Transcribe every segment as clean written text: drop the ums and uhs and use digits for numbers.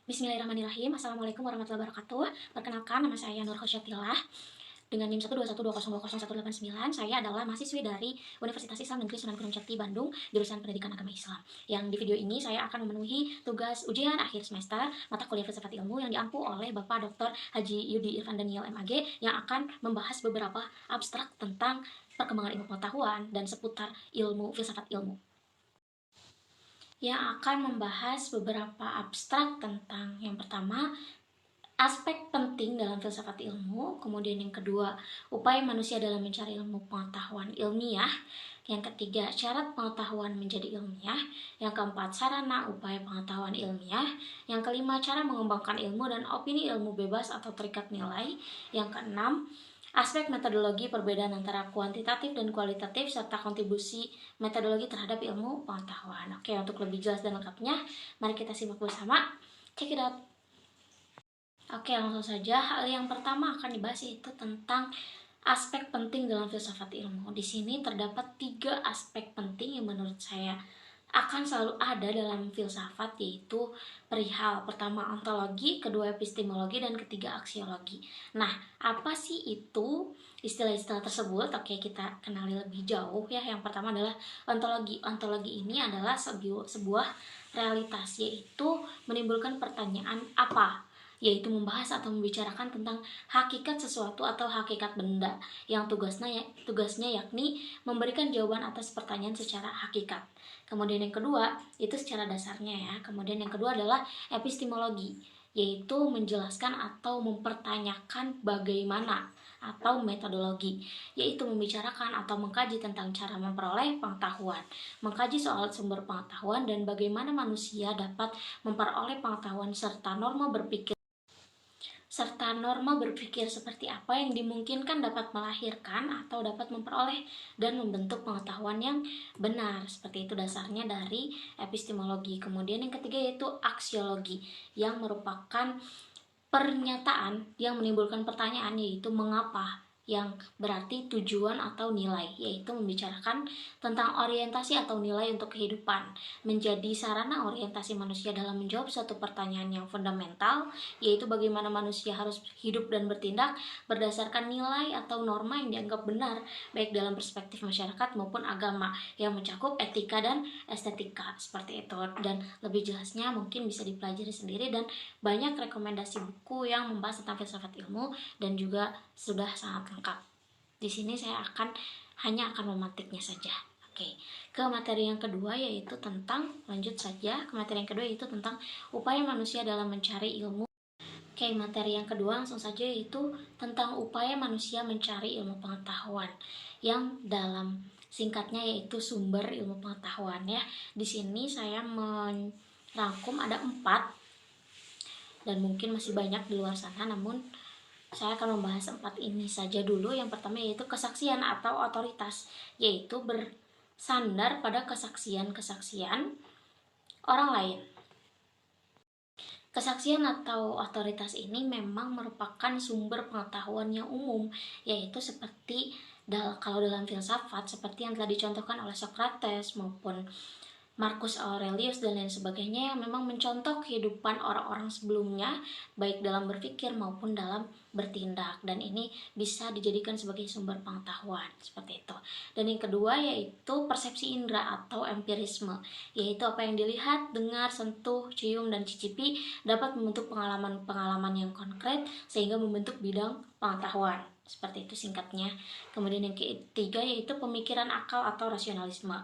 Bismillahirrahmanirrahim. Assalamualaikum warahmatullahi wabarakatuh. Perkenalkan, nama saya Nur Khosyatilah dengan NIM 121200189. Saya adalah mahasiswi dari Universitas Islam Negeri Sunan Gunung Jati Bandung, jurusan Pendidikan Agama Islam. Yang di video ini saya akan memenuhi tugas ujian akhir semester mata kuliah Filsafat Ilmu yang diampu oleh Bapak Dr. Haji Yudi Irfan Daniel MAG yang akan membahas beberapa abstrak tentang perkembangan ilmu pengetahuan dan seputar ilmu filsafat ilmu. Yang akan membahas beberapa abstrak tentang yang pertama, aspek penting dalam filsafat ilmu, kemudian yang kedua, upaya manusia dalam mencari ilmu pengetahuan ilmiah, yang ketiga, syarat pengetahuan menjadi ilmiah, yang keempat, sarana upaya pengetahuan ilmiah, yang kelima, cara mengembangkan ilmu dan opini ilmu bebas atau terikat nilai, yang keenam, aspek metodologi perbedaan antara kuantitatif dan kualitatif serta kontribusi metodologi terhadap ilmu pengetahuan. Oke, untuk lebih jelas dan lengkapnya, mari kita simak bersama. Check it out. Oke, langsung saja. Hal yang pertama akan dibahas yaitu tentang aspek penting dalam filsafat ilmu. Di sini terdapat 3 aspek penting yang menurut saya akan selalu ada dalam filsafat, yaitu perihal pertama ontologi, kedua epistemologi, dan ketiga aksiologi. Nah, apa sih itu istilah-istilah tersebut? Oke, kita kenali lebih jauh ya. Yang pertama adalah ontologi. Ontologi ini adalah sebuah realitas, yaitu menimbulkan pertanyaan apa, yaitu membahas atau membicarakan tentang hakikat sesuatu atau hakikat benda yang tugasnya yakni memberikan jawaban atas pertanyaan secara hakikat. Kemudian yang kedua, itu secara dasarnya ya. Kemudian yang kedua adalah epistemologi, yaitu menjelaskan atau mempertanyakan bagaimana, atau metodologi, yaitu membicarakan atau mengkaji tentang cara memperoleh pengetahuan, mengkaji soal sumber pengetahuan dan bagaimana manusia dapat memperoleh pengetahuan serta norma berpikir seperti apa yang dimungkinkan dapat melahirkan atau dapat memperoleh dan membentuk pengetahuan yang benar. Seperti itu dasarnya dari epistemologi. Kemudian yang ketiga yaitu aksiologi, yang merupakan pernyataan yang menimbulkan pertanyaan, yaitu mengapa, yang berarti tujuan atau nilai, yaitu membicarakan tentang orientasi atau nilai untuk kehidupan, menjadi sarana orientasi manusia dalam menjawab suatu pertanyaan yang fundamental, yaitu bagaimana manusia harus hidup dan bertindak berdasarkan nilai atau norma yang dianggap benar, baik dalam perspektif masyarakat maupun agama, yang mencakup etika dan estetika. Seperti itu, dan lebih jelasnya mungkin bisa dipelajari sendiri, dan banyak rekomendasi buku yang membahas tentang filsafat ilmu dan juga sudah sangat lengkap. Di sini saya hanya akan memantiknya saja. Oke, ke materi yang kedua yaitu tentang upaya manusia dalam mencari ilmu. Oke, materi yang kedua langsung saja yaitu tentang upaya manusia mencari ilmu pengetahuan, yang dalam singkatnya yaitu sumber ilmu pengetahuan ya. Di sini saya merangkum ada 4 dan mungkin masih banyak di luar sana, namun saya akan membahas 4 ini saja dulu. Yang pertama yaitu kesaksian atau otoritas, yaitu bersandar pada kesaksian orang lain. Kesaksian atau otoritas ini memang merupakan sumber pengetahuan yang umum, yaitu seperti kalau dalam filsafat seperti yang telah dicontohkan oleh Socrates maupun Marcus Aurelius dan lain sebagainya, yang memang mencontoh kehidupan orang-orang sebelumnya baik dalam berpikir maupun dalam bertindak, dan ini bisa dijadikan sebagai sumber pengetahuan seperti itu. Dan yang kedua yaitu persepsi indera atau empirisme, yaitu apa yang dilihat, dengar, sentuh, cium, dan cicipi dapat membentuk pengalaman yang konkret sehingga membentuk bidang pengetahuan. Seperti itu singkatnya. Kemudian yang ketiga yaitu pemikiran akal atau rasionalisme.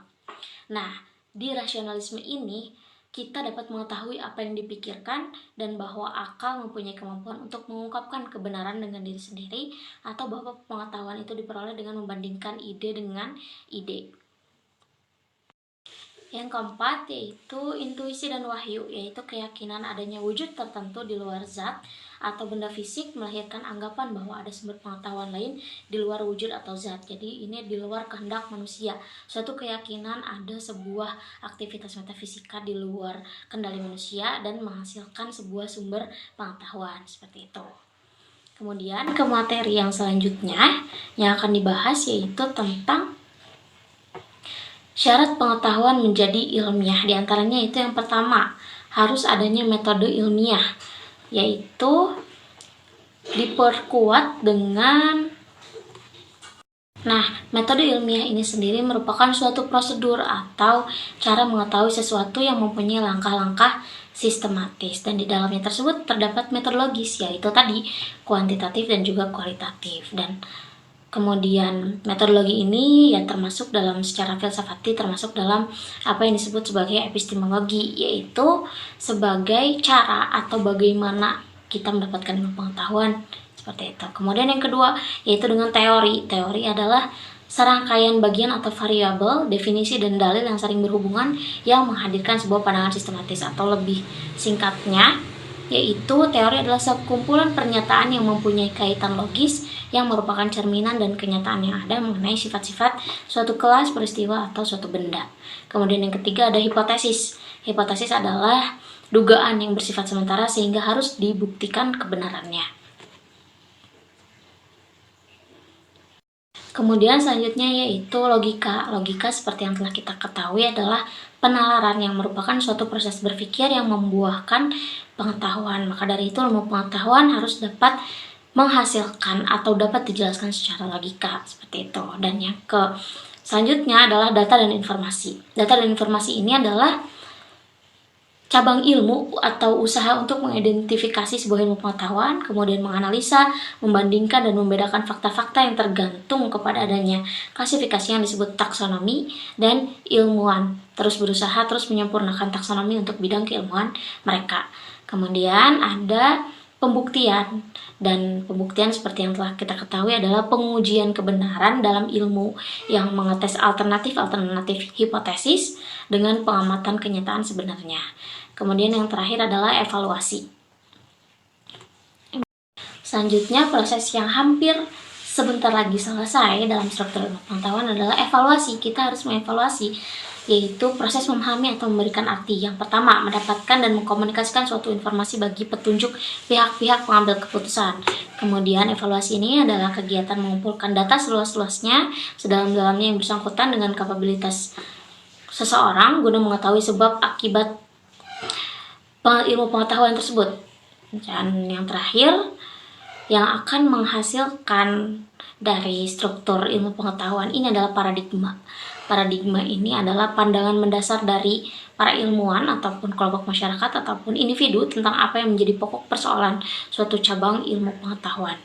Nah, di rasionalisme ini kita dapat mengetahui apa yang dipikirkan dan bahwa akal mempunyai kemampuan untuk mengungkapkan kebenaran dengan diri sendiri, atau bahwa pengetahuan itu diperoleh dengan membandingkan ide dengan ide. Yang keempat yaitu intuisi dan wahyu, yaitu keyakinan adanya wujud tertentu di luar zat atau benda fisik melahirkan anggapan bahwa ada sumber pengetahuan lain di luar wujud atau zat. Jadi ini di luar kehendak manusia. Suatu keyakinan ada sebuah aktivitas metafisika di luar kendali manusia dan menghasilkan sebuah sumber pengetahuan seperti itu. Kemudian ke materi yang selanjutnya yang akan dibahas yaitu tentang syarat pengetahuan menjadi ilmiah. Di antaranya itu yang pertama, harus adanya metode ilmiah, yaitu diperkuat dengan metode ilmiah ini sendiri merupakan suatu prosedur atau cara mengetahui sesuatu yang mempunyai langkah-langkah sistematis, dan di dalamnya tersebut terdapat metodologis, yaitu tadi kuantitatif dan juga kualitatif. Dan kemudian metodologi ini ya termasuk dalam secara filsafati, termasuk dalam apa yang disebut sebagai epistemologi, yaitu sebagai cara atau bagaimana kita mendapatkan ilmu pengetahuan, seperti itu. Kemudian yang kedua yaitu dengan teori. Teori adalah serangkaian bagian atau variabel, definisi dan dalil yang saling berhubungan yang menghadirkan sebuah pandangan sistematis, atau lebih singkatnya yaitu teori adalah sekumpulan pernyataan yang mempunyai kaitan logis yang merupakan cerminan dan kenyataan yang ada mengenai sifat-sifat suatu kelas, peristiwa, atau suatu benda. Kemudian yang ketiga ada hipotesis. Hipotesis adalah dugaan yang bersifat sementara sehingga harus dibuktikan kebenarannya. Kemudian selanjutnya yaitu logika. Logika seperti yang telah kita ketahui adalah penalaran yang merupakan suatu proses berpikir yang membuahkan pengetahuan. Maka dari itu ilmu pengetahuan harus dapat menghasilkan atau dapat dijelaskan secara logika, seperti itu. Dan yang selanjutnya adalah data dan informasi. Data dan informasi ini adalah cabang ilmu atau usaha untuk mengidentifikasi sebuah ilmu pengetahuan, kemudian menganalisa, membandingkan, dan membedakan fakta-fakta yang tergantung kepada adanya klasifikasi yang disebut taksonomi, dan ilmuwan terus berusaha terus menyempurnakan taksonomi untuk bidang keilmuan mereka. Kemudian ada pembuktian, dan pembuktian seperti yang telah kita ketahui adalah pengujian kebenaran dalam ilmu yang mengetes alternatif hipotesis dengan pengamatan kenyataan sebenarnya. Kemudian yang terakhir adalah evaluasi. Selanjutnya proses yang hampir sebentar lagi selesai dalam struktur ilmu pengetahuan adalah evaluasi. Kita harus mengevaluasi, yaitu proses memahami atau memberikan arti. Yang pertama, mendapatkan dan mengkomunikasikan suatu informasi bagi petunjuk pihak-pihak pengambil keputusan. Kemudian evaluasi ini adalah kegiatan mengumpulkan data seluas-luasnya, sedalam-dalamnya yang bersangkutan dengan kapabilitas seseorang guna mengetahui sebab akibat ilmu pengetahuan tersebut. Dan yang terakhir, yang akan menghasilkan dari struktur ilmu pengetahuan ini adalah paradigma. Paradigma ini adalah pandangan mendasar dari para ilmuwan ataupun kelompok masyarakat ataupun individu tentang apa yang menjadi pokok persoalan suatu cabang ilmu pengetahuan.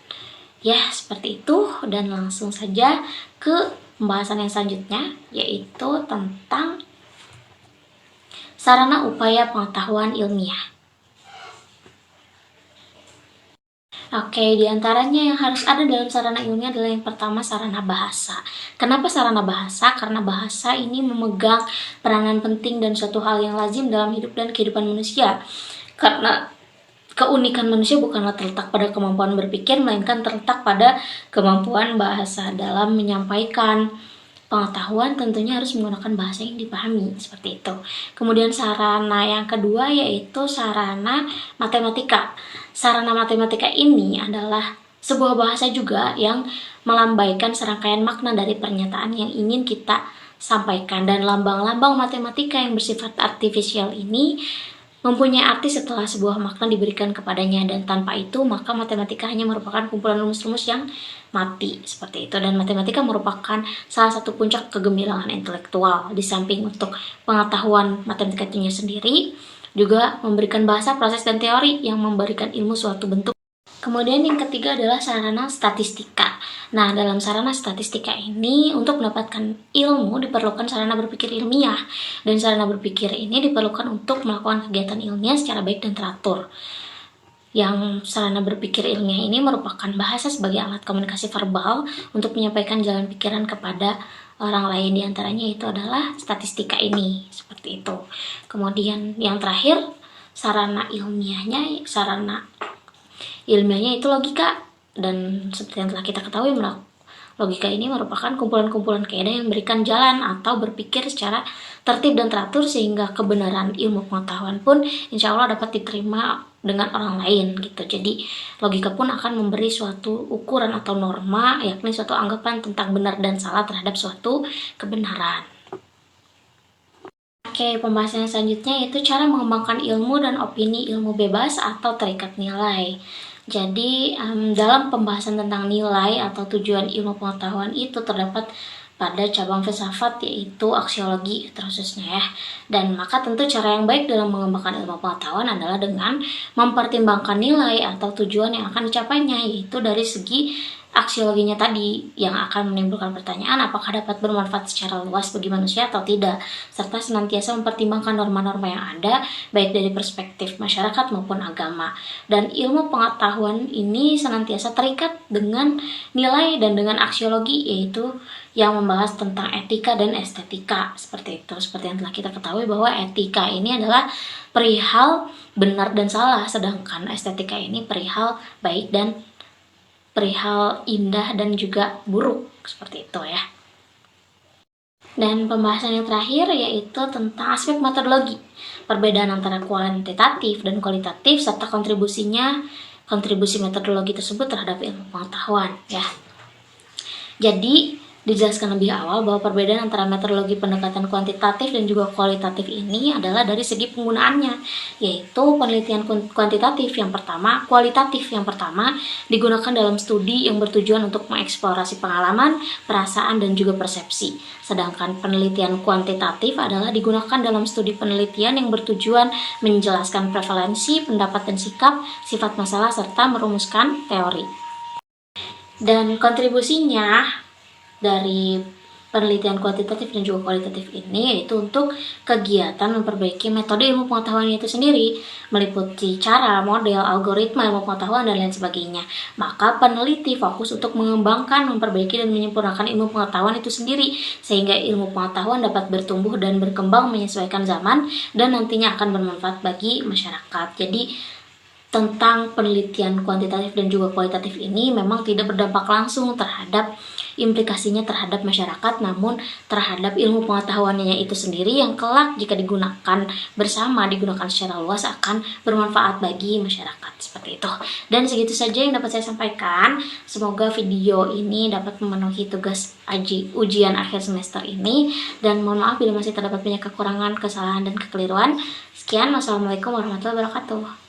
Ya, seperti itu. Dan langsung saja ke pembahasan yang selanjutnya, yaitu tentang sarana upaya pengetahuan ilmiah. Oke, diantaranya yang harus ada dalam sarana ilmiah adalah yang pertama sarana bahasa. Kenapa sarana bahasa? Karena bahasa ini memegang peranan penting dan suatu hal yang lazim dalam hidup dan kehidupan manusia. Karena keunikan manusia bukanlah terletak pada kemampuan berpikir, melainkan terletak pada kemampuan bahasa. Dalam menyampaikan pengetahuan tentunya harus menggunakan bahasa yang dipahami, seperti itu. Kemudian sarana yang kedua yaitu sarana matematika. Sarana matematika ini adalah sebuah bahasa juga yang melambaikan serangkaian makna dari pernyataan yang ingin kita sampaikan, dan lambang-lambang matematika yang bersifat artifisial ini mempunyai arti setelah sebuah makna diberikan kepadanya, dan tanpa itu maka matematika hanya merupakan kumpulan rumus-rumus yang mati, seperti itu. Dan matematika merupakan salah satu puncak kegemilangan intelektual. Di samping untuk pengetahuan matematika itu sendiri, juga memberikan bahasa, proses, dan teori yang memberikan ilmu suatu bentuk. Kemudian yang ketiga adalah sarana statistika. Nah, dalam sarana statistika ini untuk mendapatkan ilmu diperlukan sarana berpikir ilmiah, dan sarana berpikir ini diperlukan untuk melakukan kegiatan ilmiah secara baik dan teratur. Yang sarana berpikir ilmiah ini merupakan bahasa sebagai alat komunikasi verbal untuk menyampaikan jalan pikiran kepada orang lain, diantaranya itu adalah statistika ini, seperti itu. Kemudian yang terakhir sarana ilmiahnya itu logika, dan seperti yang telah kita ketahui logika ini merupakan kumpulan-kumpulan kaidah yang memberikan jalan atau berpikir secara tertib dan teratur sehingga kebenaran ilmu pengetahuan pun insya Allah dapat diterima dengan orang lain gitu. Jadi logika pun akan memberi suatu ukuran atau norma, yakni suatu anggapan tentang benar dan salah terhadap suatu kebenaran. Oke, pembahasan selanjutnya yaitu cara mengembangkan ilmu dan opini ilmu bebas atau terikat nilai. Jadi, dalam pembahasan tentang nilai atau tujuan ilmu pengetahuan itu terdapat pada cabang filsafat yaitu aksiologi terususnya ya. Dan maka tentu cara yang baik dalam mengembangkan ilmu pengetahuan adalah dengan mempertimbangkan nilai atau tujuan yang akan dicapainya, yaitu dari segi aksiologinya tadi yang akan menimbulkan pertanyaan apakah dapat bermanfaat secara luas bagi manusia atau tidak, serta senantiasa mempertimbangkan norma-norma yang ada baik dari perspektif masyarakat maupun agama. Dan ilmu pengetahuan ini senantiasa terikat dengan nilai dan dengan aksiologi, yaitu yang membahas tentang etika dan estetika seperti itu. Seperti yang telah kita ketahui bahwa etika ini adalah perihal benar dan salah, sedangkan estetika ini perihal baik dan perihal indah dan juga buruk, seperti itu ya. Dan pembahasan yang terakhir yaitu tentang aspek metodologi, perbedaan antara kuantitatif dan kualitatif serta kontribusi metodologi tersebut terhadap ilmu pengetahuan ya. Jadi dijelaskan lebih awal bahwa perbedaan antara metodologi pendekatan kuantitatif dan juga kualitatif ini adalah dari segi penggunaannya, yaitu penelitian kualitatif yang pertama digunakan dalam studi yang bertujuan untuk mengeksplorasi pengalaman, perasaan, dan juga persepsi. Sedangkan penelitian kuantitatif adalah digunakan dalam studi penelitian yang bertujuan menjelaskan prevalensi, pendapat dan sikap, sifat masalah, serta merumuskan teori. Dan kontribusinya dari penelitian kuantitatif dan juga kualitatif ini yaitu untuk kegiatan memperbaiki metode ilmu pengetahuan itu sendiri, meliputi cara, model, algoritma ilmu pengetahuan, dan lain sebagainya. Maka peneliti fokus untuk mengembangkan, memperbaiki, dan menyempurnakan ilmu pengetahuan itu sendiri, sehingga ilmu pengetahuan dapat bertumbuh dan berkembang menyesuaikan zaman dan nantinya akan bermanfaat bagi masyarakat. Jadi tentang penelitian kuantitatif dan juga kualitatif ini memang tidak berdampak langsung terhadap implikasinya terhadap masyarakat, namun terhadap ilmu pengetahuannya itu sendiri yang kelak jika digunakan bersama, digunakan secara luas akan bermanfaat bagi masyarakat, seperti itu. Dan segitu saja yang dapat saya sampaikan. Semoga video ini dapat memenuhi tugas ujian akhir semester ini, dan mohon maaf bila masih terdapat banyak kekurangan, kesalahan, dan kekeliruan. Sekian, wassalamualaikum warahmatullahi wabarakatuh.